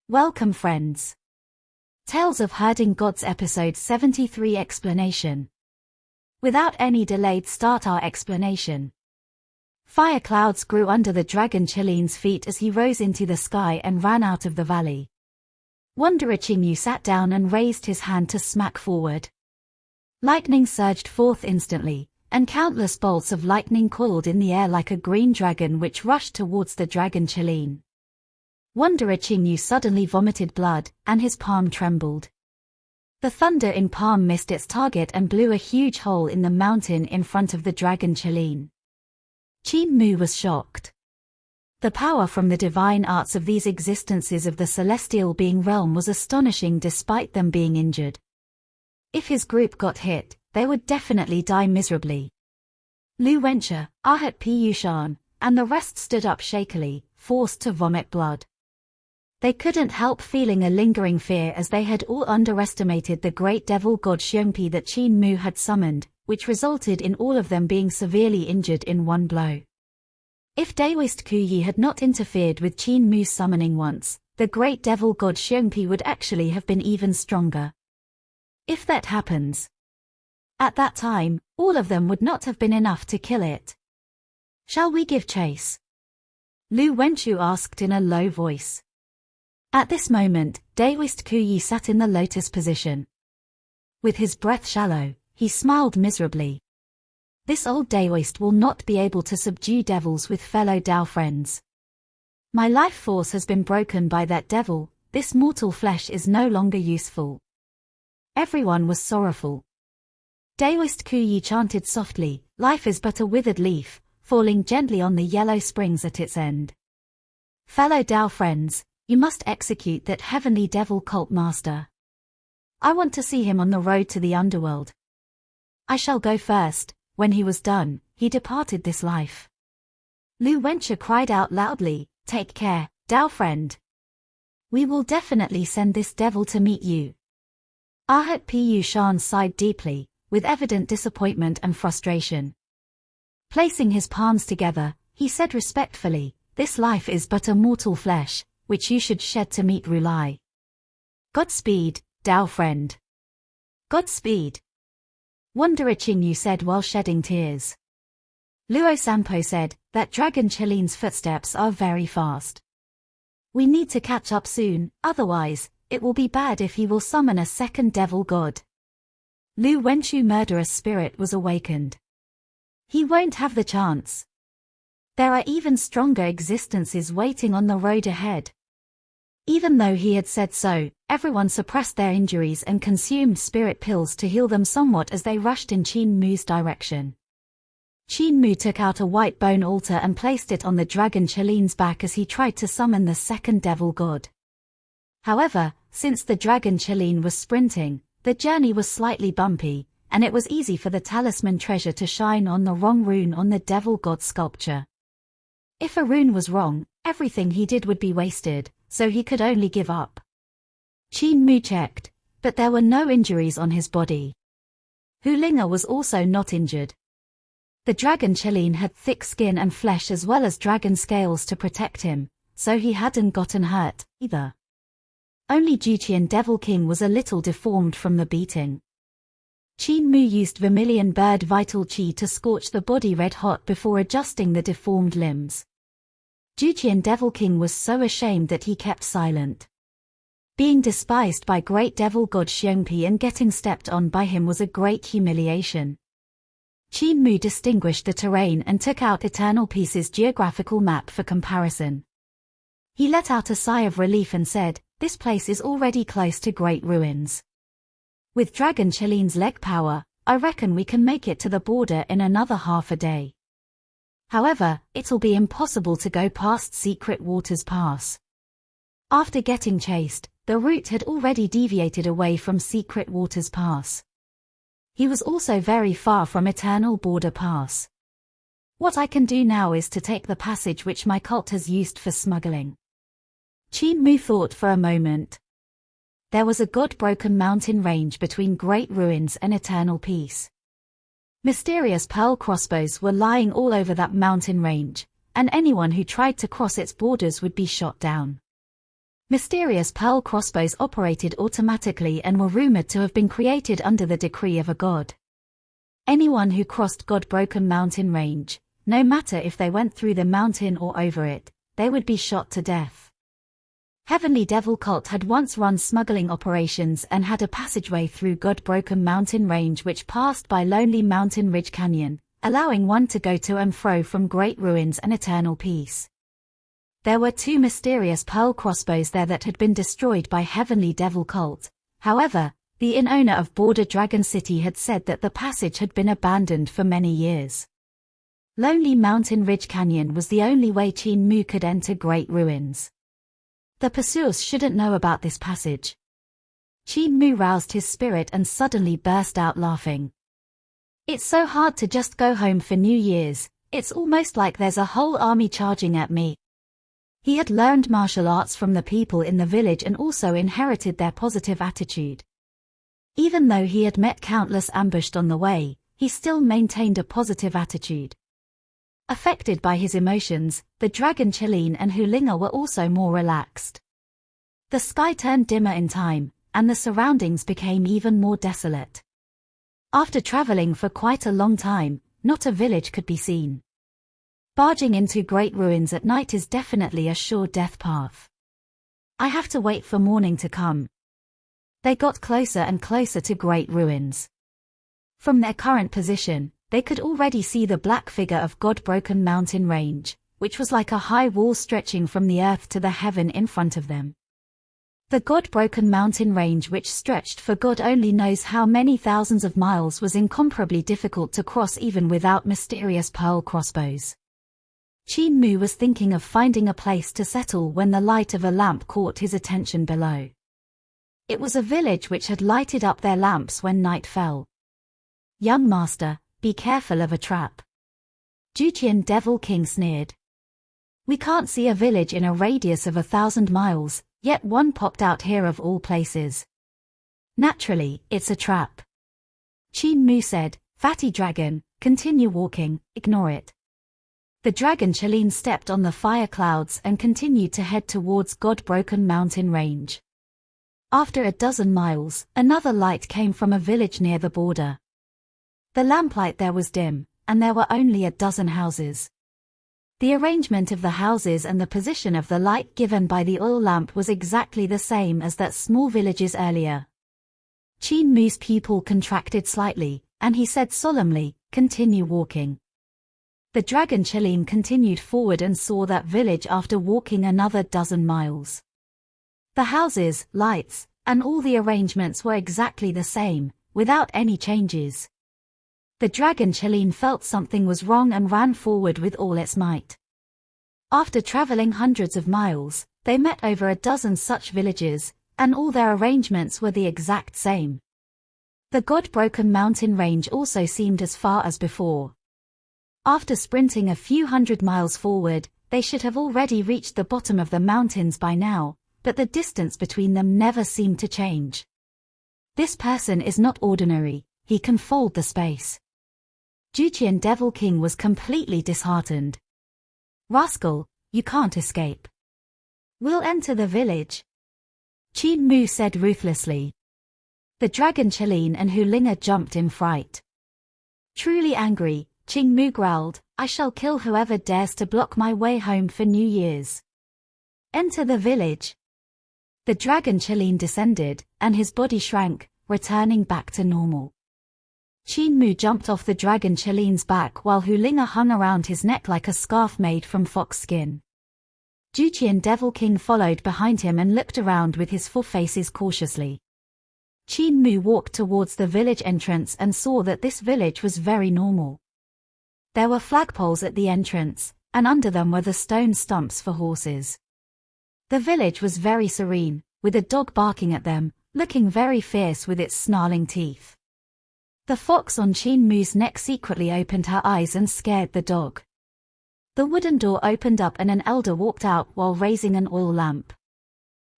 Welcome friends. Tales of Herding Gods Episode 73 Explanation. Without any delay, start our explanation. Fire clouds grew under the dragon Qilin's feet as he rose into the sky and ran out of the valley. Qin Mu sat down and raised his hand to smack forward. Lightning surged forth instantly, and countless bolts of lightning coiled in the air like a green dragon which rushed towards the dragon Qin. Qin Mu suddenly vomited blood, and his palm trembled. The thunder in palm missed its target and blew a huge hole in the mountain in front of the dragon Qin. Qin Mu was shocked. The power from the divine arts of these existences of the celestial being realm was astonishing despite them being injured. If his group got hit, they would definitely die miserably. Lu Wenche, Ahat Pu Shan, and the rest stood up shakily, forced to vomit blood. They couldn't help feeling a lingering fear as they had all underestimated the great devil god Xiongpi that Qin Mu had summoned, which resulted in all of them being severely injured in one blow. If Daoist Kuyi had not interfered with Qin Mu's summoning once, the great devil god Xiongpi would actually have been even stronger. If that happens, at that time, all of them would not have been enough to kill it. Shall we give chase? Lu Wenchu asked in a low voice. At this moment, Daoist Kuyi sat in the lotus position. With his breath shallow, he smiled miserably. This old Daoist will not be able to subdue devils with fellow Dao friends. My life force has been broken by that devil, this mortal flesh is no longer useful. Everyone was sorrowful. Daoist Kuyi chanted softly, life is but a withered leaf, falling gently on the yellow springs at its end. Fellow Dao friends, you must execute that heavenly devil cult master. I want to see him on the road to the underworld. I shall go first. When he was done, he departed this life. Lu Wenche cried out loudly, take care, Dao friend. We will definitely send this devil to meet you. Ahat Pu Shan sighed deeply, with evident disappointment and frustration. Placing his palms together, he said respectfully, this life is but a mortal flesh, which you should shed to meet Rulai. Godspeed, Dao friend. Godspeed. Qin Mu said while shedding tears. Luo Sampo said, that dragon Qilin's footsteps are very fast. We need to catch up soon, otherwise, it will be bad if he will summon a second devil god. Lu Wenchu's murderous spirit was awakened. He won't have the chance. There are even stronger existences waiting on the road ahead. Even though he had said so, everyone suppressed their injuries and consumed spirit pills to heal them somewhat as they rushed in Qin Mu's direction. Qin Mu took out a white bone altar and placed it on the dragon Qilin's back as he tried to summon the second devil god. However, since the dragon Qilin was sprinting, the journey was slightly bumpy, and it was easy for the talisman treasure to shine on the wrong rune on the devil god sculpture. If a rune was wrong, everything he did would be wasted, so he could only give up. Qin Mu checked, but there were no injuries on his body. Hu Linga was also not injured. The dragon Qilin had thick skin and flesh as well as dragon scales to protect him, so he hadn't gotten hurt, either. Only Juqian Devil King was a little deformed from the beating. Qin Mu used vermilion bird vital chi to scorch the body red hot before adjusting the deformed limbs. Juqian Devil King was so ashamed that he kept silent. Being despised by great devil god Xiongpi and getting stepped on by him was a great humiliation. Qin Mu distinguished the terrain and took out Eternal Peace's geographical map for comparison. He let out a sigh of relief and said, this place is already close to great ruins. With dragon Qilin's leg power, I reckon we can make it to the border in another half a day. However, it'll be impossible to go past Secret Waters Pass. After getting chased, the route had already deviated away from Secret Waters Pass. He was also very far from Eternal Border Pass. What I can do now is to take the passage which my cult has used for smuggling. Qin Mu thought for a moment. There was a god-broken mountain range between Great Ruins and Eternal Peace. Mysterious pearl crossbows were lying all over that mountain range, and anyone who tried to cross its borders would be shot down. Mysterious pearl crossbows operated automatically and were rumored to have been created under the decree of a god. Anyone who crossed God-broken mountain range, no matter if they went through the mountain or over it, they would be shot to death. Heavenly Devil Cult had once run smuggling operations and had a passageway through God-broken mountain range which passed by Lonely Mountain Ridge Canyon, allowing one to go to and fro from great ruins and eternal peace. There were 2 mysterious pearl crossbows there that had been destroyed by Heavenly Devil Cult. However, the inn-owner of Border Dragon City had said that the passage had been abandoned for many years. Lonely Mountain Ridge Canyon was the only way Qin Mu could enter Great Ruins. The pursuers shouldn't know about this passage. Qin Mu roused his spirit and suddenly burst out laughing. It's so hard to just go home for New Year's, it's almost like there's a whole army charging at me. He had learned martial arts from the people in the village and also inherited their positive attitude. Even though he had met countless ambushed on the way, he still maintained a positive attitude. Affected by his emotions, the dragon Qilin and Hulinga were also more relaxed. The sky turned dimmer in time, and the surroundings became even more desolate. After traveling for quite a long time, not a village could be seen. Barging into Great Ruins at night is definitely a sure death path. I have to wait for morning to come. They got closer and closer to Great Ruins. From their current position, they could already see the black figure of God-broken mountain range, which was like a high wall stretching from the earth to the heaven in front of them. The God-broken mountain range which stretched for God only knows how many thousands of miles was incomparably difficult to cross even without mysterious pearl crossbows. Qin Mu was thinking of finding a place to settle when the light of a lamp caught his attention below. It was a village which had lighted up their lamps when night fell. Young master, be careful of a trap. Juqian Devil King sneered. We can't see a village in a radius of 1,000 miles, yet one popped out here of all places. Naturally, it's a trap. Qin Mu said, Fatty dragon, continue walking, ignore it. The dragon Qilin stepped on the fire clouds and continued to head towards God-broken mountain range. After a dozen miles, another light came from a village near the border. The lamplight there was dim, and there were only a dozen houses. The arrangement of the houses and the position of the light given by the oil lamp was exactly the same as that small village's earlier. Qin Mu's pupil contracted slightly, and he said solemnly, continue walking. The dragon Qilin continued forward and saw that village after walking another dozen miles. The houses, lights, and all the arrangements were exactly the same, without any changes. The dragon Qilin felt something was wrong and ran forward with all its might. After traveling hundreds of miles, they met over a dozen such villages, and all their arrangements were the exact same. The God-broken mountain range also seemed as far as before. After sprinting a few hundred miles forward, they should have already reached the bottom of the mountains by now, but the distance between them never seemed to change. This person is not ordinary, he can fold the space. Juqian Devil King was completely disheartened. Rascal, you can't escape. We'll enter the village. Qin Mu said ruthlessly. The dragon Qilin and Hulinga jumped in fright. Truly angry, Qin Mu growled, I shall kill whoever dares to block my way home for New Year's. Enter the village. The dragon Qilin descended, and his body shrank, returning back to normal. Qin Mu jumped off the dragon Qilin's back while Hulinga hung around his neck like a scarf made from fox skin. Juqian Devil King followed behind him and looked around with his 4 faces cautiously. Qin Mu walked towards the village entrance and saw that this village was very normal. There were flagpoles at the entrance, and under them were the stone stumps for horses. The village was very serene, with a dog barking at them, looking very fierce with its snarling teeth. The fox on Qin Mu's neck secretly opened her eyes and scared the dog. The wooden door opened up and an elder walked out while raising an oil lamp.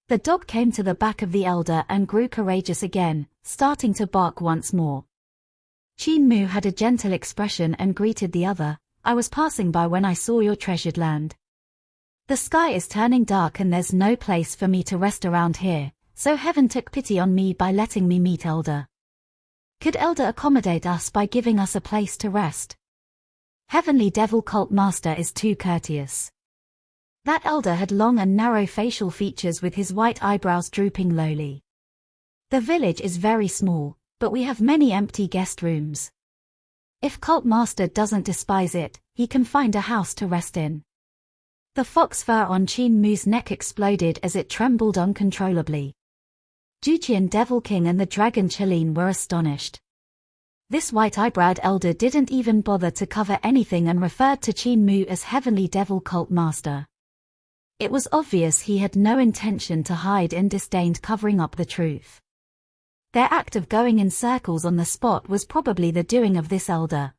The dog came to the back of the elder and grew courageous again, starting to bark once more. Qin Mu had a gentle expression and greeted the other, I was passing by when I saw your treasured land. The sky is turning dark and there's no place for me to rest around here, so heaven took pity on me by letting me meet Elder. Could Elder accommodate us by giving us a place to rest? Heavenly Devil Cult Master is too courteous. That Elder had long and narrow facial features with his white eyebrows drooping lowly. The village is very small, but we have many empty guest rooms. If Cult Master doesn't despise it, he can find a house to rest in. The fox fur on Qin Mu's neck exploded as it trembled uncontrollably. Juqian Devil King and the Dragon Qilin were astonished. This white-eyebrowed elder didn't even bother to cover anything and referred to Qin Mu as Heavenly Devil Cult Master. It was obvious he had no intention to hide and disdained covering up the truth. Their act of going in circles on the spot was probably the doing of this elder.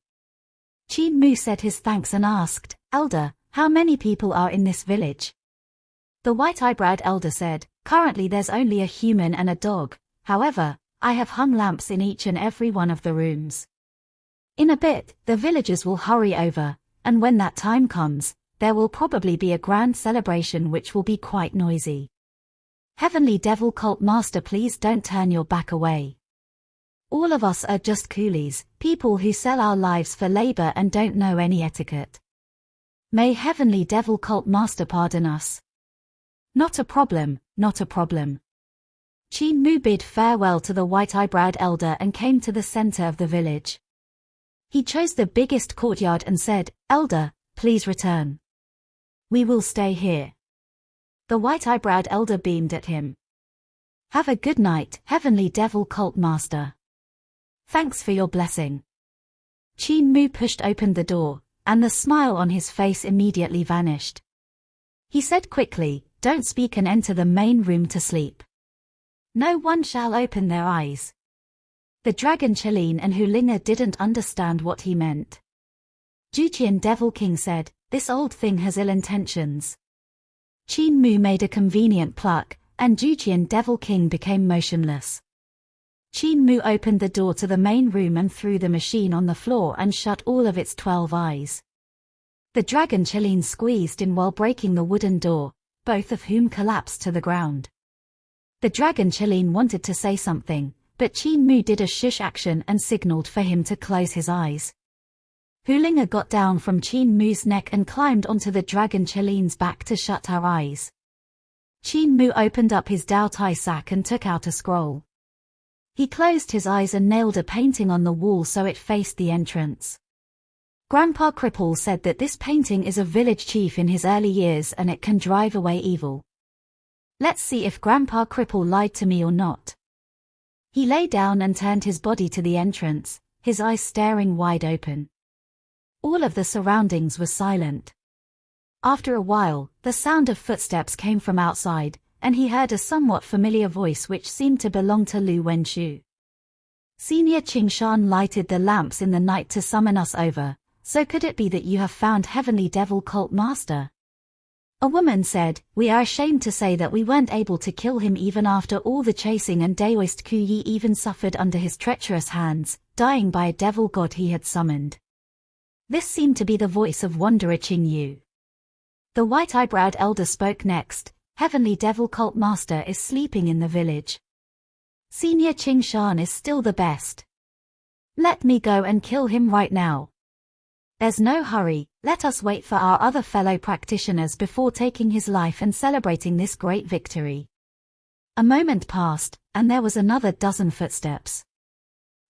Qin Mu said his thanks and asked, "Elder, how many people are in this village?" The white-eyebrowed elder said, "Currently there's only a human and a dog, however, I have hung lamps in each and every one of the rooms. In a bit, the villagers will hurry over, and when that time comes, there will probably be a grand celebration which will be quite noisy. Heavenly Devil Cult Master, please don't turn your back away. All of us are just coolies, people who sell our lives for labor and don't know any etiquette. May Heavenly Devil Cult Master pardon us." "Not a problem, not a problem." Qin Mu bid farewell to the white-eyebrowed elder and came to the center of the village. He chose the biggest courtyard and said, "Elder, please return. We will stay here." The white-eyebrowed elder beamed at him. "Have a good night, Heavenly Devil Cult Master. Thanks for your blessing." Qin Mu pushed open the door, and the smile on his face immediately vanished. He said quickly, "Don't speak and enter the main room to sleep. No one shall open their eyes." The Dragon Qilin and Hulinga didn't understand what he meant. Juqian Devil King said, "This old thing has ill intentions." Qin Mu made a convenient pluck, and Juqian Devil King became motionless. Qin Mu opened the door to the main room and threw the machine on the floor and shut all of its 12 eyes. The Dragon Qilin squeezed in while breaking the wooden door, both of whom collapsed to the ground. The Dragon Qilin wanted to say something, but Qin Mu did a shush action and signaled for him to close his eyes. Hulinga got down from Qin Mu's neck and climbed onto the Dragon Qilin's back to shut her eyes. Qin Mu opened up his Dao Tai sack and took out a scroll. He closed his eyes and nailed a painting on the wall so it faced the entrance. Grandpa Cripple said that this painting is a village chief in his early years and it can drive away evil. Let's see if Grandpa Cripple lied to me or not. He lay down and turned his body to the entrance, his eyes staring wide open. All of the surroundings were silent. After a while, the sound of footsteps came from outside, and he heard a somewhat familiar voice which seemed to belong to Lu Wenshu. "Senior Qingshan lighted the lamps in the night to summon us over, so could it be that you have found Heavenly Devil Cult Master?" A woman said, "We are ashamed to say that we weren't able to kill him even after all the chasing, and Daoist Kuyi even suffered under his treacherous hands, dying by a devil god he had summoned." This seemed to be the voice of Wanderer Qing Yu. The white-eyebrowed elder spoke next. "Heavenly Devil Cult Master is sleeping in the village. Senior Qingshan is still the best. Let me go and kill him right now. There's no hurry, let us wait for our other fellow practitioners before taking his life and celebrating this great victory." A moment passed, and there was another dozen footsteps.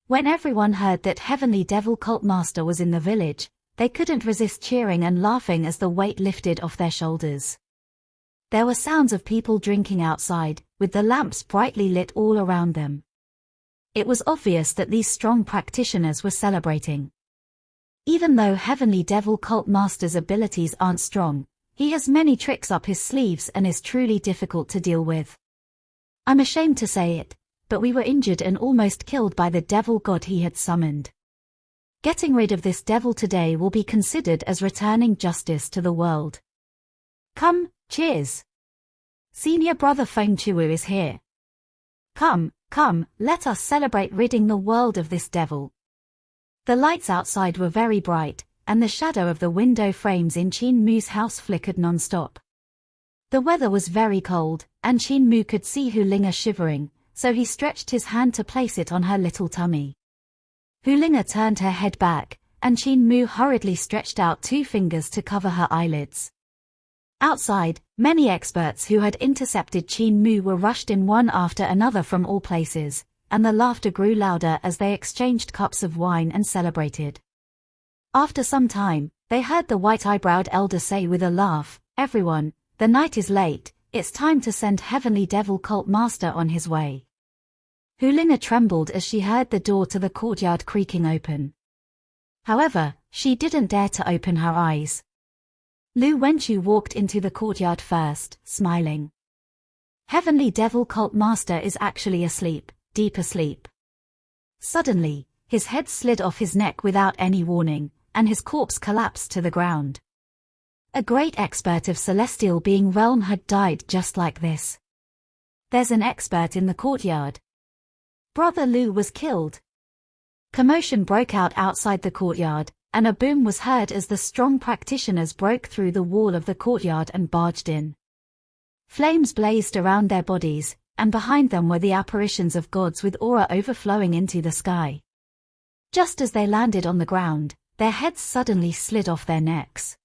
When everyone heard that Heavenly Devil Cult Master was in the village, they couldn't resist cheering and laughing as the weight lifted off their shoulders. There were sounds of people drinking outside, with the lamps brightly lit all around them. It was obvious that these strong practitioners were celebrating. Even though Heavenly Devil Cult Master's abilities aren't strong, he has many tricks up his sleeves and is truly difficult to deal with. I'm ashamed to say it, but we were injured and almost killed by the devil god he had summoned. Getting rid of this devil today will be considered as returning justice to the world. Come, cheers. Senior brother Feng Chuo is here. Come, let us celebrate ridding the world of this devil. The lights outside were very bright, and the shadow of the window frames in Qin Mu's house flickered non-stop. The weather was very cold, and Qin Mu could see Hulinga shivering, so he stretched his hand to place it on her little tummy. Hulinga turned her head back, and Qin Mu hurriedly stretched out 2 fingers to cover her eyelids. Outside, many experts who had intercepted Qin Mu were rushed in one after another from all places, and the laughter grew louder as they exchanged cups of wine and celebrated. After some time, they heard the white-eyebrowed elder say with a laugh, "Everyone, the night is late, it's time to send Heavenly Devil Cult Master on his way." Hulinga trembled as she heard the door to the courtyard creaking open. However, she didn't dare to open her eyes. Lu Wenchu walked into the courtyard first, smiling. Heavenly Devil Cult Master is actually asleep, deep asleep. Suddenly, his head slid off his neck without any warning, and his corpse collapsed to the ground. A great expert of celestial being realm had died just like this. There's an expert in the courtyard. Brother Lu was killed. Commotion broke out outside the courtyard, and a boom was heard as the strong practitioners broke through the wall of the courtyard and barged in. Flames blazed around their bodies, and behind them were the apparitions of gods with aura overflowing into the sky. Just as they landed on the ground, their heads suddenly slid off their necks.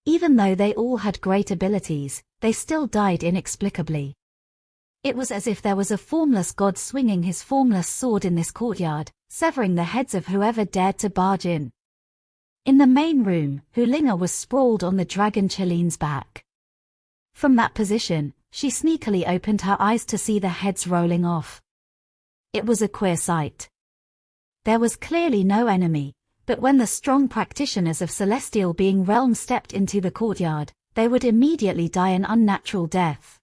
Even though they all had great abilities, they still died inexplicably. It was as if there was a formless god swinging his formless sword in this courtyard, severing the heads of whoever dared to barge in. In the main room, Hulinga was sprawled on the dragon Chiline's back. From that position, she sneakily opened her eyes to see the heads rolling off. It was a queer sight. There was clearly no enemy, but when the strong practitioners of Celestial Being Realm stepped into the courtyard, they would immediately die an unnatural death.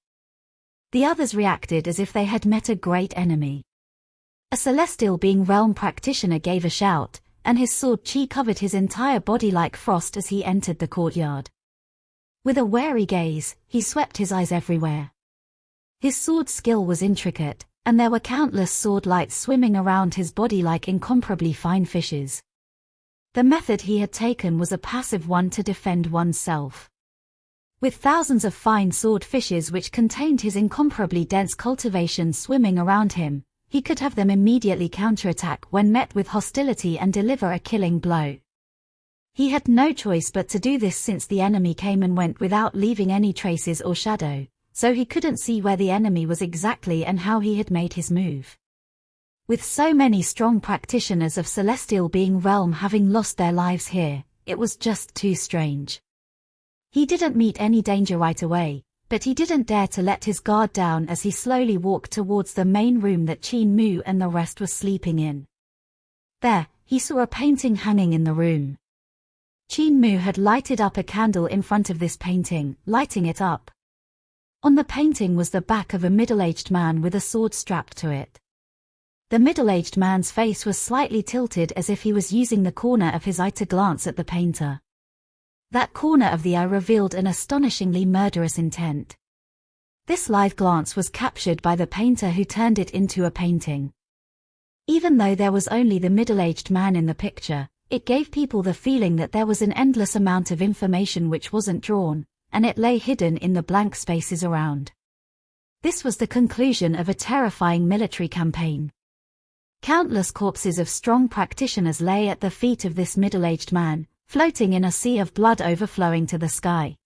The others reacted as if they had met a great enemy. A Celestial Being Realm practitioner gave a shout, and his sword chi covered his entire body like frost as he entered the courtyard. With a wary gaze, he swept his eyes everywhere. His sword skill was intricate, and there were countless sword lights swimming around his body like incomparably fine fishes. The method he had taken was a passive one to defend oneself. With thousands of fine sword fishes which contained his incomparably dense cultivation swimming around him, he could have them immediately counterattack when met with hostility and deliver a killing blow. He had no choice but to do this since the enemy came and went without leaving any traces or shadow, so he couldn't see where the enemy was exactly and how he had made his move. With so many strong practitioners of Celestial Being Realm having lost their lives here, it was just too strange. He didn't meet any danger right away, but he didn't dare to let his guard down as he slowly walked towards the main room that Qin Mu and the rest were sleeping in. There, he saw a painting hanging in the room. Qin Mu had lighted up a candle in front of this painting, lighting it up. On the painting was the back of a middle-aged man with a sword strapped to it. The middle-aged man's face was slightly tilted as if he was using the corner of his eye to glance at the painter. That corner of the eye revealed an astonishingly murderous intent. This live glance was captured by the painter who turned it into a painting. Even though there was only the middle-aged man in the picture, it gave people the feeling that there was an endless amount of information which wasn't drawn, and it lay hidden in the blank spaces around. This was the conclusion of a terrifying military campaign. Countless corpses of strong practitioners lay at the feet of this middle-aged man, floating in a sea of blood overflowing to the sky.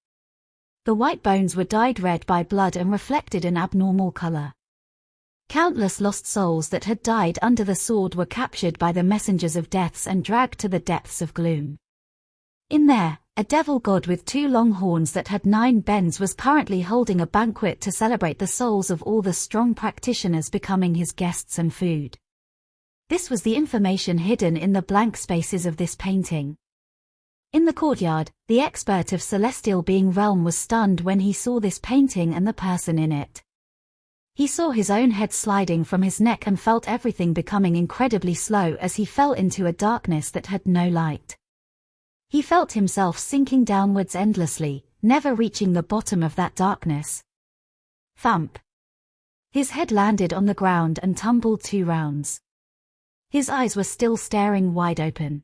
The white bones were dyed red by blood and reflected an abnormal color. Countless lost souls that had died under the sword were captured by the messengers of deaths and dragged to the depths of gloom. In there, a devil god with 2 long horns that had 9 bends was currently holding a banquet to celebrate the souls of all the strong practitioners becoming his guests and food. This was the information hidden in the blank spaces of this painting. In the courtyard, the expert of Celestial Being Realm was stunned when he saw this painting and the person in it. He saw his own head sliding from his neck and felt everything becoming incredibly slow as he fell into a darkness that had no light. He felt himself sinking downwards endlessly, never reaching the bottom of that darkness. Thump. His head landed on the ground and tumbled 2 rounds. His eyes were still staring wide open.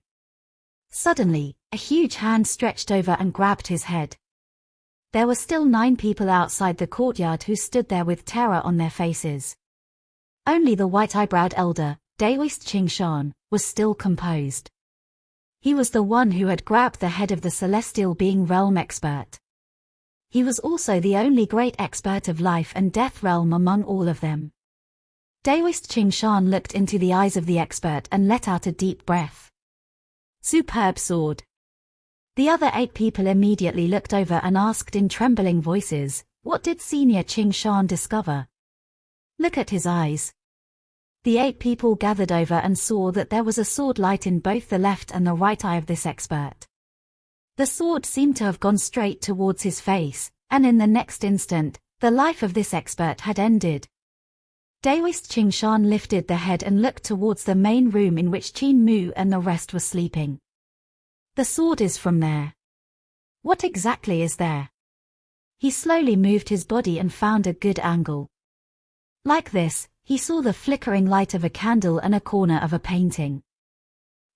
Suddenly, a huge hand stretched over and grabbed his head. there were still 9 people outside the courtyard who stood there with terror on their faces. Only the white-eyebrowed elder, Daoist Qingshan, was still composed. He was the one who had grabbed the head of the celestial being realm expert. He was also the only great expert of life and death realm among all of them. Daoist Qingshan looked into the eyes of the expert and let out a deep breath. Superb sword. The other 8 people immediately looked over and asked in trembling voices, what did Senior Qingshan discover? Look at his eyes. The 8 people gathered over and saw that there was a sword light in both the left and the right eye of this expert. The sword seemed to have gone straight towards his face, and in the next instant, the life of this expert had ended. Daoist Qingshan lifted the head and looked towards the main room in which Qin Mu and the rest were sleeping. The sword is from there. What exactly is there? He slowly moved his body and found a good angle. Like this, he saw the flickering light of a candle and a corner of a painting.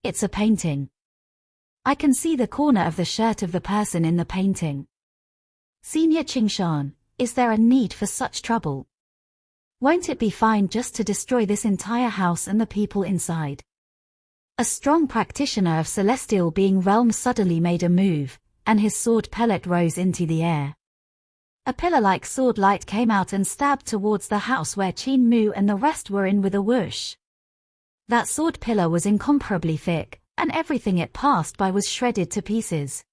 It's a painting. I can see the corner of the shirt of the person in the painting. Senior Qingshan, is there a need for such trouble? Won't it be fine just to destroy this entire house and the people inside? A strong practitioner of celestial being realm suddenly made a move, and his sword pellet rose into the air. A pillar-like sword light came out and stabbed towards the house where Qin Mu and the rest were in with a whoosh. That sword pillar was incomparably thick, and everything it passed by was shredded to pieces.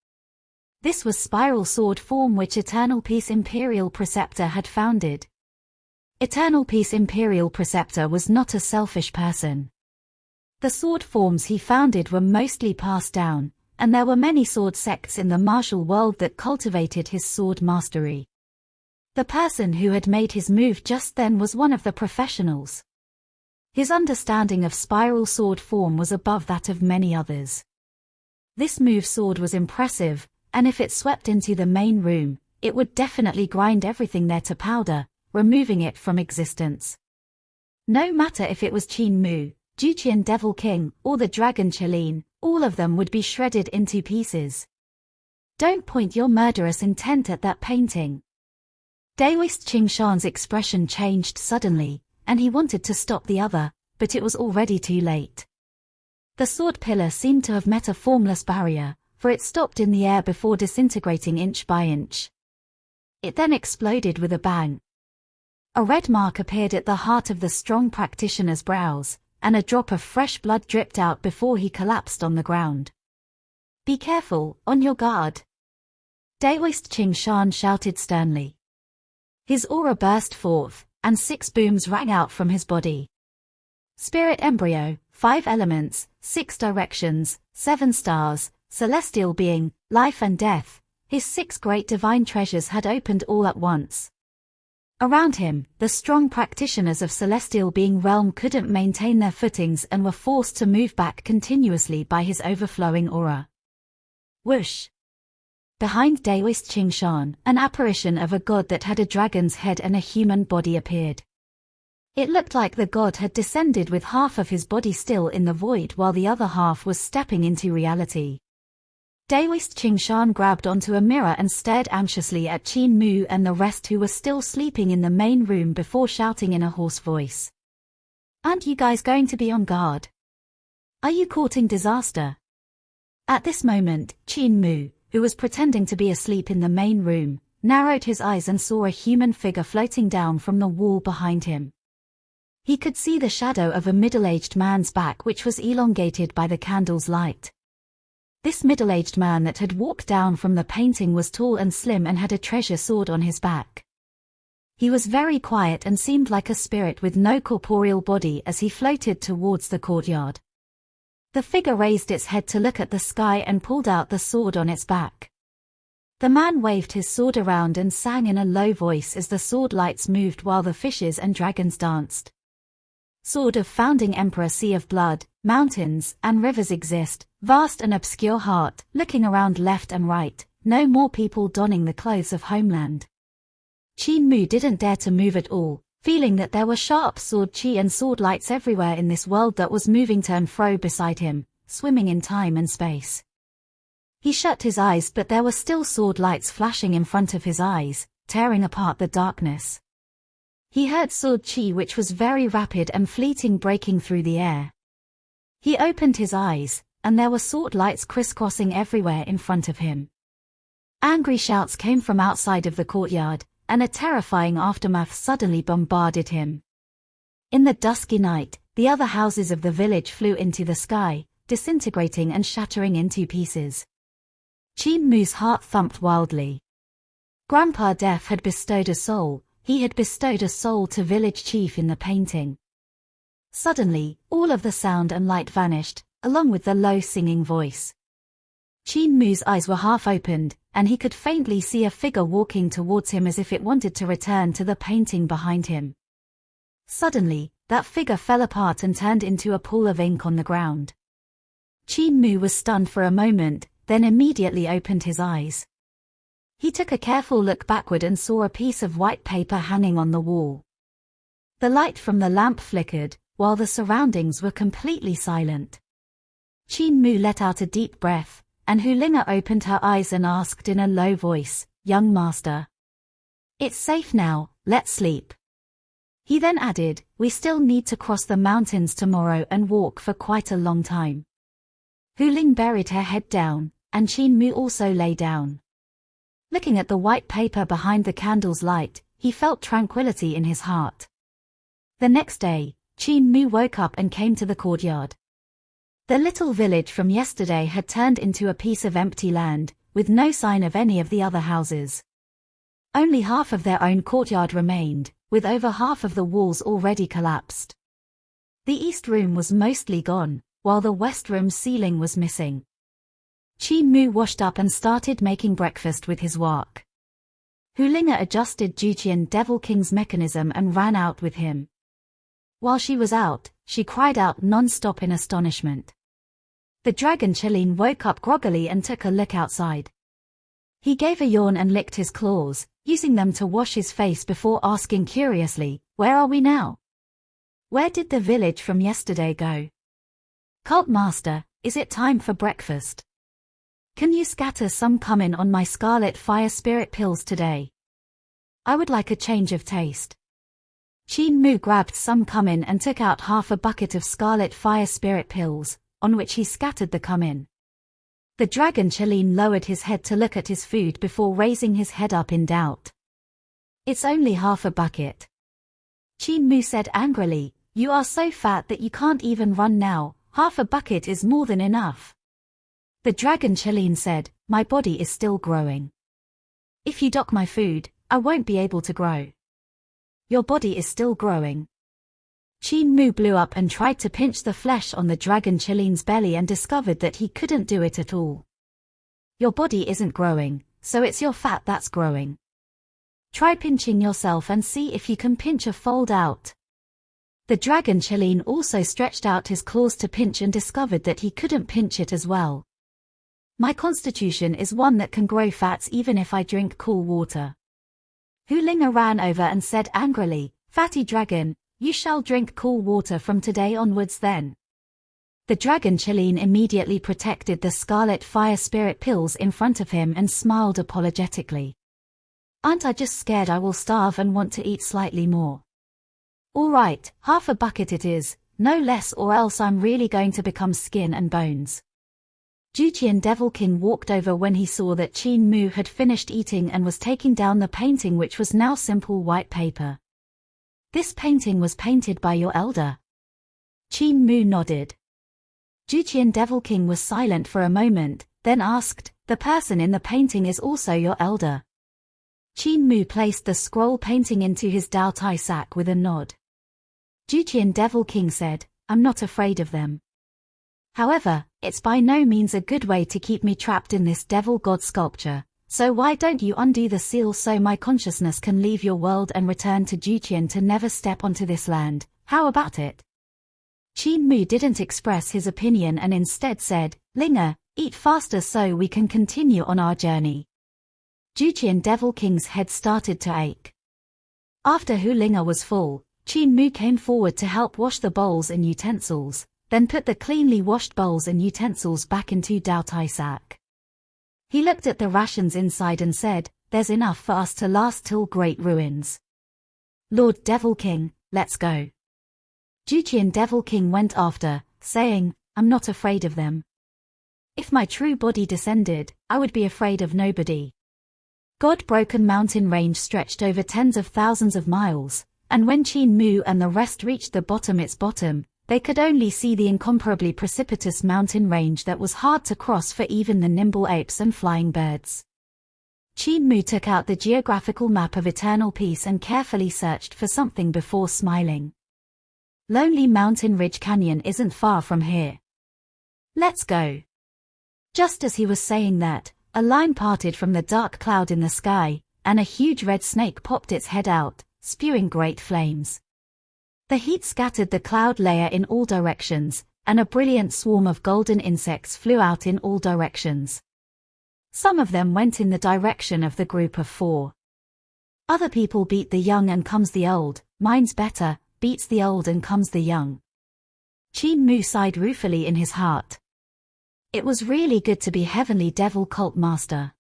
This was spiral sword form which Eternal Peace Imperial Preceptor had founded. Eternal Peace Imperial Preceptor was not a selfish person. The sword forms he founded were mostly passed down, and there were many sword sects in the martial world that cultivated his sword mastery. The person who had made his move just then was one of the professionals. His understanding of spiral sword form was above that of many others. This move sword was impressive, and if it swept into the main room, it would definitely grind everything there to powder, removing it from existence. No matter if it was Qin Mu, Juqian Devil King, or the Dragon Qilin, all of them would be shredded into pieces. Don't point your murderous intent at that painting. Daoist Qingshan's expression changed suddenly, and he wanted to stop the other, but it was already too late. The sword pillar seemed to have met a formless barrier, for it stopped in the air before disintegrating inch by inch. It then exploded with a bang. A red mark appeared at the heart of the strong practitioner's brows, and a drop of fresh blood dripped out before he collapsed on the ground. Be careful, on your guard. Daoist Qingshan shouted sternly. His aura burst forth, and 6 booms rang out from his body. Spirit embryo, 5 elements, 6 directions, 7 stars, celestial being, life and death, his 6 great divine treasures had opened all at once. Around him, the strong practitioners of celestial being realm couldn't maintain their footings and were forced to move back continuously by his overflowing aura. Whoosh! Behind Daoist Qingshan, an apparition of a god that had a dragon's head and a human body appeared. It looked like the god had descended with half of his body still in the void while the other half was stepping into reality. Daoist Qingshan grabbed onto a mirror and stared anxiously at Qin Mu and the rest who were still sleeping in the main room before shouting in a hoarse voice. Aren't you guys going to be on guard? Are you courting disaster? At this moment, Qin Mu, who was pretending to be asleep in the main room, narrowed his eyes and saw a human figure floating down from the wall behind him. He could see the shadow of a middle-aged man's back which was elongated by the candle's light. This middle-aged man that had walked down from the painting was tall and slim and had a treasure sword on his back. He was very quiet and seemed like a spirit with no corporeal body as he floated towards the courtyard. The figure raised its head to look at the sky and pulled out the sword on its back. The man waved his sword around and sang in a low voice as the sword lights moved while the fishes and dragons danced. Sword of founding emperor, sea of blood, mountains and rivers exist, vast and obscure heart, looking around left and right, no more people donning the clothes of homeland. Qin Mu didn't dare to move at all, feeling that there were sharp sword chi and sword lights everywhere in this world that was moving to and fro beside him, swimming in time and space. He shut his eyes, but there were still sword lights flashing in front of his eyes, tearing apart the darkness. He heard sword chi which was very rapid and fleeting breaking through the air. He opened his eyes, and there were sword lights crisscrossing everywhere in front of him. Angry shouts came from outside of the courtyard, and a terrifying aftermath suddenly bombarded him. In the dusky night, the other houses of the village flew into the sky, disintegrating and shattering into pieces. Qin Mu's heart thumped wildly. Grandpa Death had bestowed a soul. He had bestowed a soul to village chief in the painting. Suddenly, all of the sound and light vanished, along with the low singing voice. Qin Mu's eyes were half opened, and he could faintly see a figure walking towards him as if it wanted to return to the painting behind him. Suddenly, that figure fell apart and turned into a pool of ink on the ground. Qin Mu was stunned for a moment, then immediately opened his eyes. He took a careful look backward and saw a piece of white paper hanging on the wall. The light from the lamp flickered, while the surroundings were completely silent. Qin Mu let out a deep breath, and Hulinga opened her eyes and asked in a low voice, "Young master. It's safe now, let's sleep." He then added, "We still need to cross the mountains tomorrow and walk for quite a long time." Huling buried her head down, and Qin Mu also lay down. Looking at the white paper behind the candle's light, he felt tranquility in his heart. The next day, Qin Mu woke up and came to the courtyard. The little village from yesterday had turned into a piece of empty land, with no sign of any of the other houses. Only half of their own courtyard remained, with over half of the walls already collapsed. The east room was mostly gone, while the west room's ceiling was missing. Qin Mu washed up and started making breakfast with his wok. Hulinga adjusted Juqian Devil King's mechanism and ran out with him. While she was out, she cried out non-stop in astonishment. The dragon Qilin woke up groggily and took a look outside. He gave a yawn and licked his claws, using them to wash his face before asking curiously, "Where are we now? Where did the village from yesterday go? Cult Master, is it time for breakfast? Can you scatter some cumin on my scarlet fire spirit pills today? I would like a change of taste." Qin Mu grabbed some cumin and took out half a bucket of scarlet fire spirit pills, on which he scattered the cumin. The dragon Qilin lowered his head to look at his food before raising his head up in doubt. "It's only half a bucket." Qin Mu said angrily, "You are so fat that you can't even run now, half a bucket is more than enough." The dragon Qilin said, "My body is still growing. If you dock my food, I won't be able to grow." "Your body is still growing." Qin Mu blew up and tried to pinch the flesh on the dragon Qilin's belly and discovered that he couldn't do it at all. "Your body isn't growing, so it's your fat that's growing. Try pinching yourself and see if you can pinch a fold out." The dragon Qilin also stretched out his claws to pinch and discovered that he couldn't pinch it as well. "My constitution is one that can grow fats even if I drink cool water." Hulinga ran over and said angrily, "Fatty dragon, you shall drink cool water from today onwards then." The dragon Qilin immediately protected the scarlet fire spirit pills in front of him and smiled apologetically. "Aren't I just scared I will starve and want to eat slightly more? All right, half a bucket it is, no less, or else I'm really going to become skin and bones." Juqian Devil King walked over when he saw that Qin Mu had finished eating and was taking down the painting, which was now simple white paper. "This painting was painted by your elder?" Qin Mu nodded. Juqian Devil King was silent for a moment, then asked, "The person in the painting is also your elder?" Qin Mu placed the scroll painting into his Dao Tai sack with a nod. Juqian Devil King said, "I'm not afraid of them. However, it's by no means a good way to keep me trapped in this devil god sculpture, so why don't you undo the seal so my consciousness can leave your world and return to Juqian to never step onto this land? How about it?" Qin Mu didn't express his opinion and instead said, "Linga, eat faster so we can continue on our journey." Juqian Devil King's head started to ache. After Hulinga was full, Qin Mu came forward to help wash the bowls and utensils, then put the cleanly washed bowls and utensils back into Dao Tai sack. He looked at the rations inside and said, "There's enough for us to last till Great Ruins. Lord Devil King, let's go." Qin Devil King went after, saying, "I'm not afraid of them. If my true body descended, I would be afraid of nobody." God-broken mountain range stretched over tens of thousands of miles, and when Qin Mu and the rest reached its bottom, they could only see the incomparably precipitous mountain range that was hard to cross for even the nimble apes and flying birds. Qin Mu took out the geographical map of eternal peace and carefully searched for something before smiling. "Lonely Mountain Ridge Canyon isn't far from here. Let's go." Just as he was saying that, a line parted from the dark cloud in the sky, and a huge red snake popped its head out, spewing great flames. The heat scattered the cloud layer in all directions, and a brilliant swarm of golden insects flew out in all directions. Some of them went in the direction of the group of 4. Other people beat the young and comes the old, mine's better, beats the old and comes the young. Qin Mu sighed ruefully in his heart. It was really good to be Heavenly Devil Cult Master.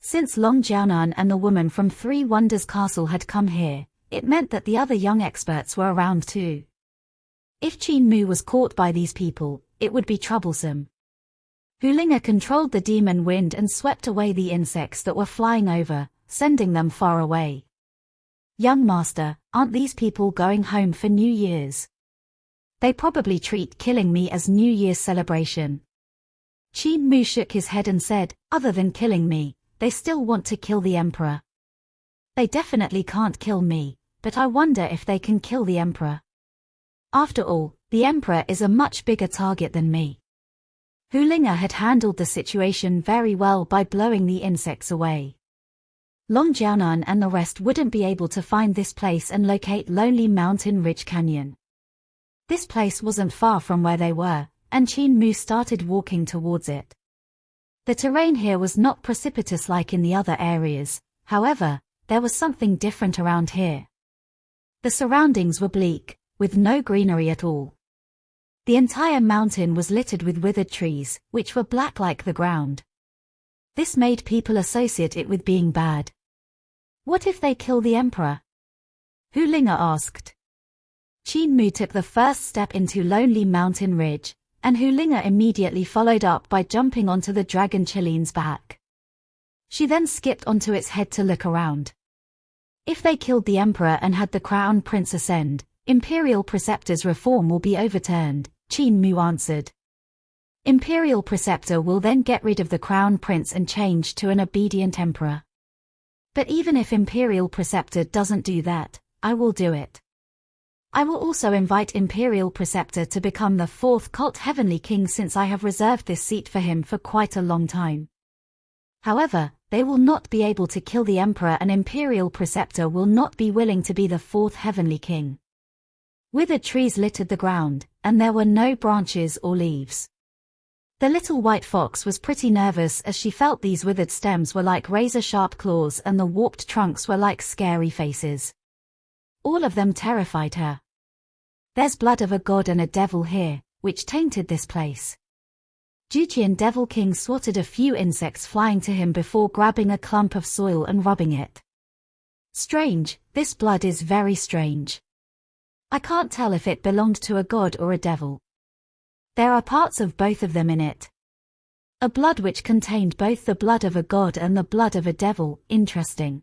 Since Long Jianan and the woman from Three Wonders Castle had come here, it meant that the other young experts were around too. If Qin Mu was caught by these people, it would be troublesome. Hulinga controlled the demon wind and swept away the insects that were flying over, sending them far away. "Young master, aren't these people going home for New Year's? They probably treat killing me as New Year's celebration." Qin Mu shook his head and said, "Other than killing me, they still want to kill the emperor. They definitely can't kill me, but I wonder if they can kill the emperor. After all, the emperor is a much bigger target than me." Hulinga had handled the situation very well by blowing the insects away. Long Jianan and the rest wouldn't be able to find this place and locate Lonely Mountain Ridge Canyon. This place wasn't far from where they were, and Qin Mu started walking towards it. The terrain here was not precipitous like in the other areas, however, there was something different around here. The surroundings were bleak, with no greenery at all. The entire mountain was littered with withered trees, which were black like the ground. This made people associate it with being bad. "What if they kill the emperor?" Hulinga asked. Qin Mu took the first step into Lonely Mountain Ridge, and Hulinga immediately followed up by jumping onto the dragon Chilene's back. She then skipped onto its head to look around. If they killed the emperor and had the crown prince ascend, Imperial Preceptor's reform will be overturned, Qin Mu answered. Imperial Preceptor will then get rid of the crown prince and change to an obedient emperor. But even if Imperial Preceptor doesn't do that, I will do it. I will also invite Imperial Preceptor to become the 4th cult Heavenly King since I have reserved this seat for him for quite a long time. However, they will not be able to kill the Emperor and Imperial Preceptor will not be willing to be the 4th Heavenly King. Withered trees littered the ground, and there were no branches or leaves. The little white fox was pretty nervous as she felt these withered stems were like razor-sharp claws and the warped trunks were like scary faces. All of them terrified her. There's blood of a god and a devil here, which tainted this place. Qin Devil King swatted a few insects flying to him before grabbing a clump of soil and rubbing it. Strange, this blood is very strange. I can't tell if it belonged to a god or a devil. There are parts of both of them in it. A blood which contained both the blood of a god and the blood of a devil, interesting.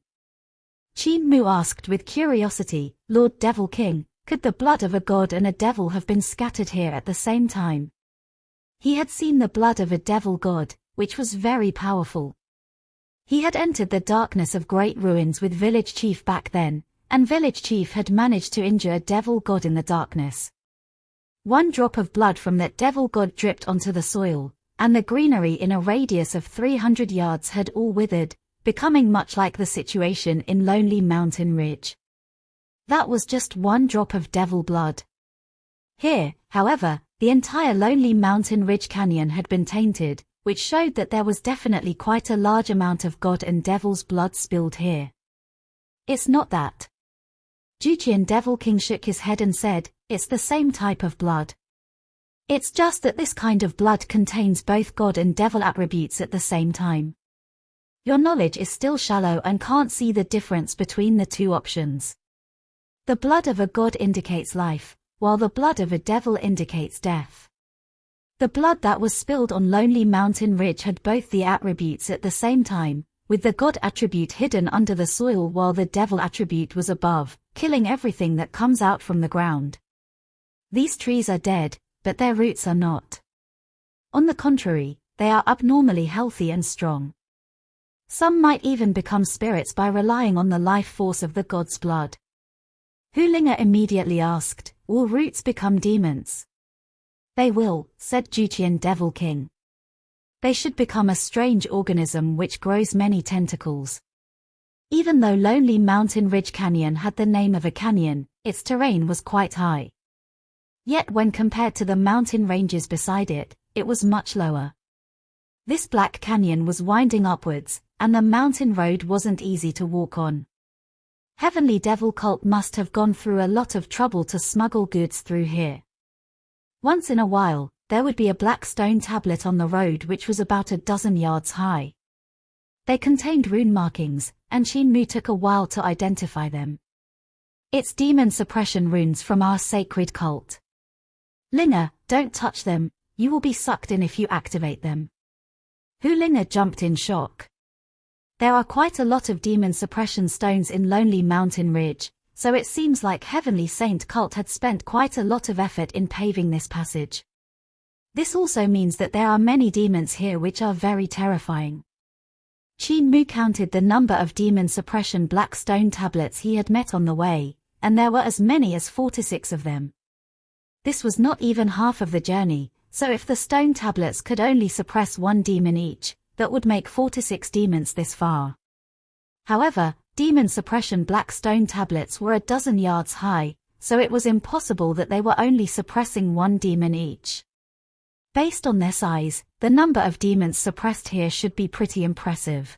Qin Mu asked with curiosity, Lord Devil King, could the blood of a god and a devil have been scattered here at the same time? He had seen the blood of a devil god, which was very powerful. He had entered the darkness of Great Ruins with Village Chief back then, and Village Chief had managed to injure a devil god in the darkness. One drop of blood from that devil god dripped onto the soil, and the greenery in a radius of 300 yards had all withered, becoming much like the situation in Lonely Mountain Ridge. That was just one drop of devil blood. Here, however, the entire Lonely Mountain Ridge Canyon had been tainted, which showed that there was definitely quite a large amount of god and devil's blood spilled here. It's not that. Qin Devil King shook his head and said, it's the same type of blood. It's just that this kind of blood contains both god and devil attributes at the same time. Your knowledge is still shallow and can't see the difference between the two options. The blood of a god indicates life, while the blood of a devil indicates death. The blood that was spilled on Lonely Mountain Ridge had both the attributes at the same time, with the god attribute hidden under the soil while the devil attribute was above, killing everything that comes out from the ground. These trees are dead, but their roots are not. On the contrary, they are abnormally healthy and strong. Some might even become spirits by relying on the life force of the god's blood. Hulinger immediately asked, "Will roots become demons?" "They will," said Juqian Devil King. "They should become a strange organism which grows many tentacles." Even though Lonely Mountain Ridge Canyon had the name of a canyon, its terrain was quite high. Yet when compared to the mountain ranges beside it, it was much lower. This black canyon was winding upwards, and the mountain road wasn't easy to walk on. Heavenly Devil Cult must have gone through a lot of trouble to smuggle goods through here. Once in a while, there would be a black stone tablet on the road which was about a dozen yards high. They contained rune markings, and Qin Mu took a while to identify them. "It's demon suppression runes from our sacred cult. Linger, don't touch them, you will be sucked in if you activate them." Hulinger jumped in shock. There are quite a lot of demon suppression stones in Lonely Mountain Ridge, so it seems like Heavenly Saint Cult had spent quite a lot of effort in paving this passage. This also means that there are many demons here which are very terrifying. Qin Mu counted the number of demon suppression black stone tablets he had met on the way, and there were as many as 4 to 6 of them. This was not even half of the journey, so if the stone tablets could only suppress 1 demon each, that would make 4 to 6 demons this far. However, demon suppression black stone tablets were a dozen yards high, so it was impossible that they were only suppressing 1 demon each. Based on their size, the number of demons suppressed here should be pretty impressive.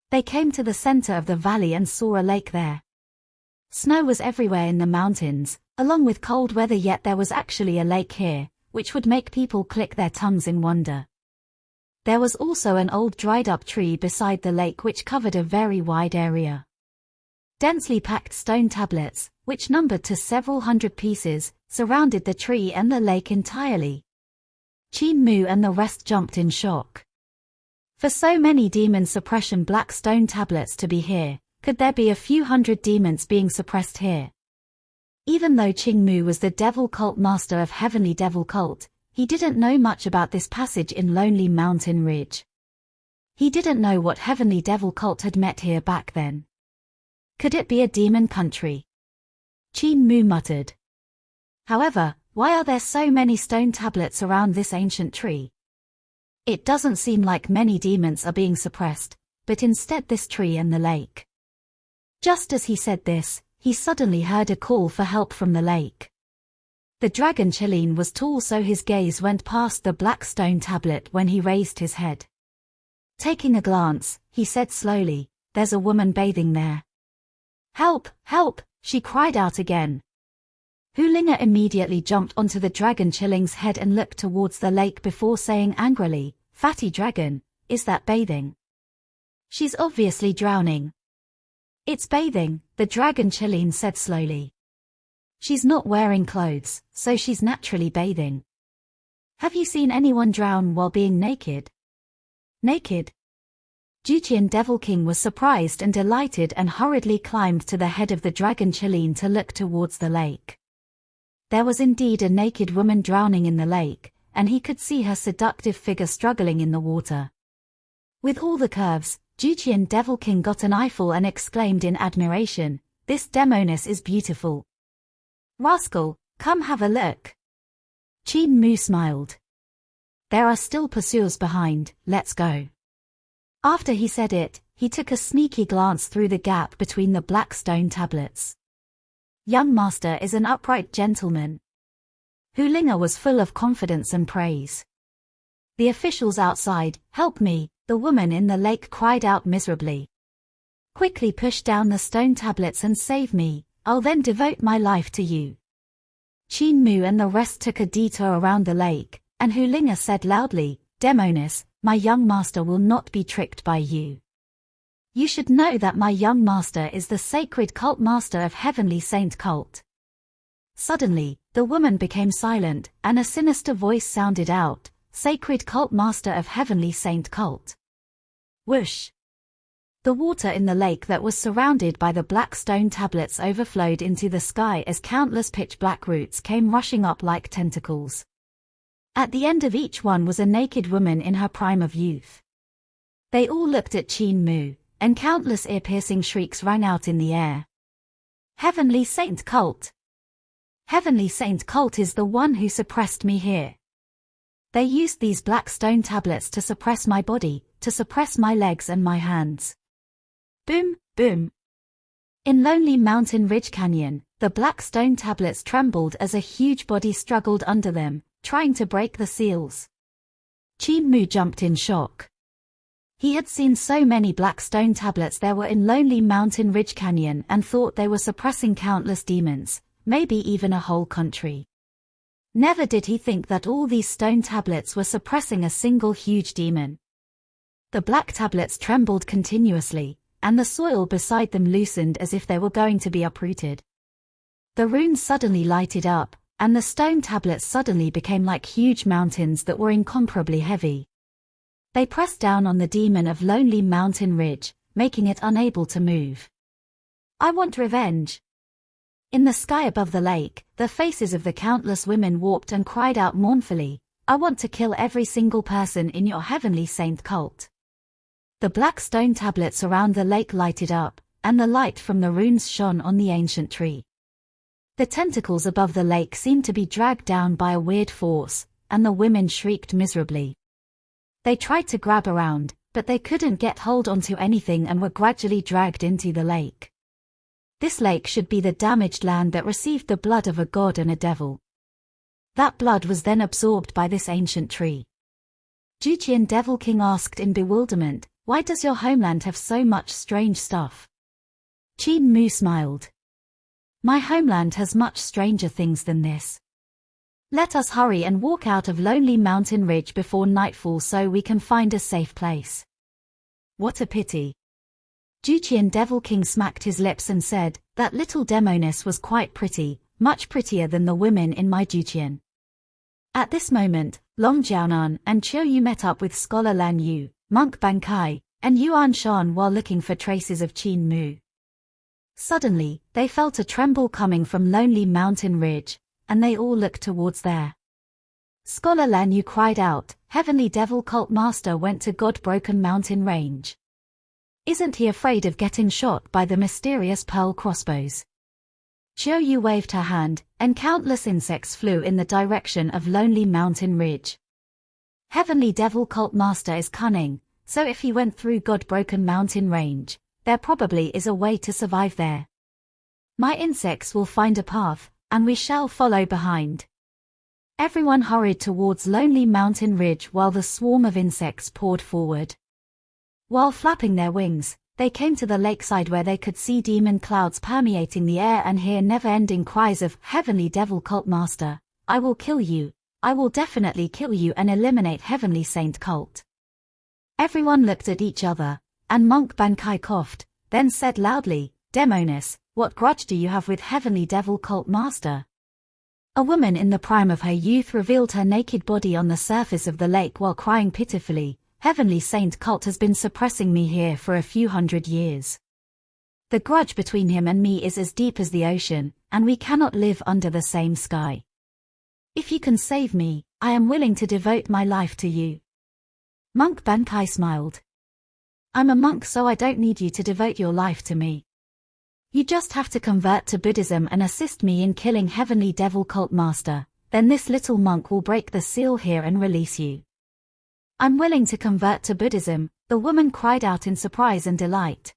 They came to the center of the valley and saw a lake there. Snow was everywhere in the mountains, along with cold weather, yet there was actually a lake here, which would make people click their tongues in wonder. There was also an old dried-up tree beside the lake which covered a very wide area. Densely packed stone tablets, which numbered to several hundred pieces, surrounded the tree and the lake entirely. Qin Mu and the rest jumped in shock. For so many demon suppression black stone tablets to be here, could there be a few hundred demons being suppressed here? Even though Qin Mu was the devil cult master of Heavenly Devil Cult, he didn't know much about this passage in Lonely Mountain Ridge. He didn't know what Heavenly Devil Cult had met here back then. Could it be a demon country? Qin Mu muttered. However, why are there so many stone tablets around this ancient tree? It doesn't seem like many demons are being suppressed, but instead this tree and the lake. Just as he said this, he suddenly heard a call for help from the lake. The dragon Qilin was tall, so his gaze went past the black stone tablet when he raised his head. Taking a glance, he said slowly, "There's a woman bathing there." "Help! Help!" she cried out again. Hulinger immediately jumped onto the dragon Qilin's head and looked towards the lake before saying angrily, "Fatty dragon, is that bathing? She's obviously drowning." "It's bathing," the dragon Qilin said slowly. "She's not wearing clothes, so she's naturally bathing. Have you seen anyone drown while being naked?" "Naked?" Juqian Devil King was surprised and delighted and hurriedly climbed to the head of the dragon Qilin to look towards the lake. There was indeed a naked woman drowning in the lake, and he could see her seductive figure struggling in the water. With all the curves, Juqian Devil King got an eyeful and exclaimed in admiration, "This demoness is beautiful. Rascal, come have a look." Qin Mu smiled. "There are still pursuers behind, let's go." After he said it, he took a sneaky glance through the gap between the black stone tablets. "Young master is an upright gentleman." Hulinger was full of confidence and praise. "The officials outside, help me," the woman in the lake cried out miserably. "Quickly push down the stone tablets and save me, I'll then devote my life to you." Qin Mu and the rest took a detour around the lake, and Hulinger said loudly, "Demoness, my young master will not be tricked by you. You should know that my young master is the sacred cult master of Heavenly Saint Cult. Suddenly, the woman became silent, and a sinister voice sounded out, Sacred Cult Master of Heavenly Saint Cult. Whoosh! The water in the lake that was surrounded by the black stone tablets overflowed into the sky as countless pitch-black roots came rushing up like tentacles. At the end of each one was a naked woman in her prime of youth. They all looked at Qin Mu, and countless ear-piercing shrieks rang out in the air. Heavenly Saint Cult! Heavenly Saint Cult is the one who suppressed me here. They used these black stone tablets to suppress my body, to suppress my legs and my hands. Boom, boom. In Lonely Mountain Ridge Canyon, the black stone tablets trembled as a huge body struggled under them, trying to break the seals. Qin Mu jumped in shock. He had seen so many black stone tablets there were in Lonely Mountain Ridge Canyon and thought they were suppressing countless demons, maybe even a whole country. Never did he think that all these stone tablets were suppressing a single huge demon. The black tablets trembled continuously, and the soil beside them loosened as if they were going to be uprooted. The runes suddenly lighted up, and the stone tablets suddenly became like huge mountains that were incomparably heavy. They pressed down on the demon of Lonely Mountain Ridge, making it unable to move. I want revenge. In the sky above the lake, the faces of the countless women warped and cried out mournfully, I want to kill every single person in your Heavenly Saint Cult. The black stone tablets around the lake lighted up, and the light from the runes shone on the ancient tree. The tentacles above the lake seemed to be dragged down by a weird force, and the women shrieked miserably. They tried to grab around, but they couldn't get hold onto anything and were gradually dragged into the lake. This lake should be the damaged land that received the blood of a god and a devil. That blood was then absorbed by this ancient tree. Juqian Devil King asked in bewilderment, why does your homeland have so much strange stuff? Qin Mu smiled. My homeland has much stranger things than this. Let us hurry and walk out of Lonely Mountain Ridge before nightfall so we can find a safe place. What a pity. Juqian Devil King smacked his lips and said, that little demoness was quite pretty, much prettier than the women in my Juqian. At this moment, Long Jiaonan and Qiu Yu met up with Scholar Lan Yu, Monk Ban Kai, and Yuan Shan while looking for traces of Qin Mu. Suddenly, they felt a tremble coming from Lonely Mountain Ridge, and they all looked towards there. Scholar Lan Yu cried out, Heavenly Devil Cult Master went to God-broken mountain range. Isn't he afraid of getting shot by the mysterious pearl crossbows? Qiu Yu waved her hand, and countless insects flew in the direction of Lonely Mountain Ridge. Heavenly Devil Cult Master is cunning, so if he went through God-broken mountain range, there probably is a way to survive there. My insects will find a path, and we shall follow behind. Everyone hurried towards Lonely Mountain Ridge while the swarm of insects poured forward. While flapping their wings, they came to the lakeside where they could see demon clouds permeating the air and hear never-ending cries of, Heavenly Devil Cult Master, I will kill you, I will definitely kill you and eliminate Heavenly Saint Cult. Everyone looked at each other, and Monk Ban Kai coughed, then said loudly, Demoness, what grudge do you have with Heavenly Devil Cult Master? A woman in the prime of her youth revealed her naked body on the surface of the lake while crying pitifully, Heavenly Saint Cult has been suppressing me here for a few hundred years. The grudge between him and me is as deep as the ocean, and we cannot live under the same sky. If you can save me, I am willing to devote my life to you. Monk Ban Kai smiled. I'm a monk so I don't need you to devote your life to me. You just have to convert to Buddhism and assist me in killing Heavenly Devil Cult Master, then this little monk will break the seal here and release you. I'm willing to convert to Buddhism, the woman cried out in surprise and delight.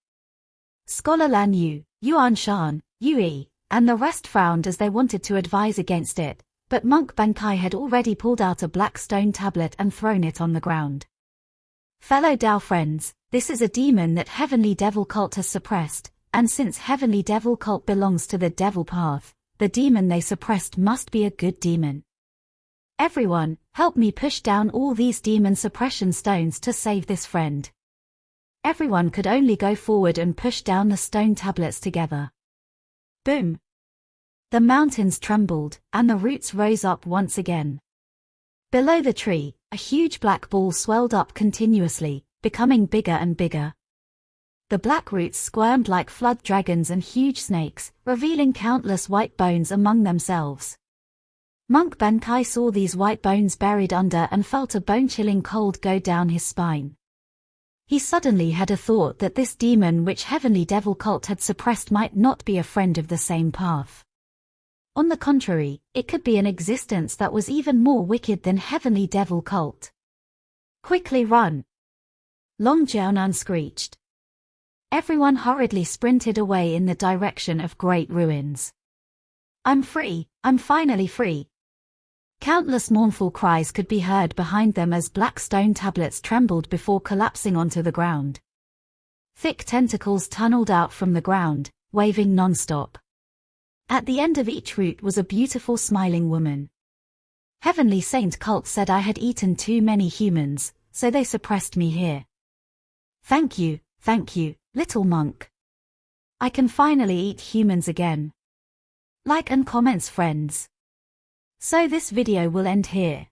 Scholar Lan Yu, Yuan Shan, Yui, and the rest frowned as they wanted to advise against it, but Monk Ban Kai had already pulled out a black stone tablet and thrown it on the ground. Fellow Dao friends, this is a demon that Heavenly Devil Cult has suppressed, and since Heavenly Devil Cult belongs to the Devil Path, the demon they suppressed must be a good demon. Everyone, help me push down all these demon suppression stones to save this friend. Everyone could only go forward and push down the stone tablets together. Boom! The mountains trembled, and the roots rose up once again. Below the tree, a huge black ball swelled up continuously, becoming bigger and bigger. The black roots squirmed like flood dragons and huge snakes, revealing countless white bones among themselves. Monk Bankai saw these white bones buried under and felt a bone-chilling cold go down his spine. He suddenly had a thought that this demon which Heavenly Devil cult had suppressed might not be a friend of the same path. On the contrary, it could be an existence that was even more wicked than Heavenly Devil cult. Quickly run! Long Jiaonan screeched. Everyone hurriedly sprinted away in the direction of great ruins. I'm free, I'm finally free. Countless mournful cries could be heard behind them as black stone tablets trembled before collapsing onto the ground. Thick tentacles tunneled out from the ground, waving non-stop. At the end of each root was a beautiful smiling woman. Heavenly Saint Cult said I had eaten too many humans, so they suppressed me here. Thank you, little monk. I can finally eat humans again. Like and comments, friends. So this video will end here.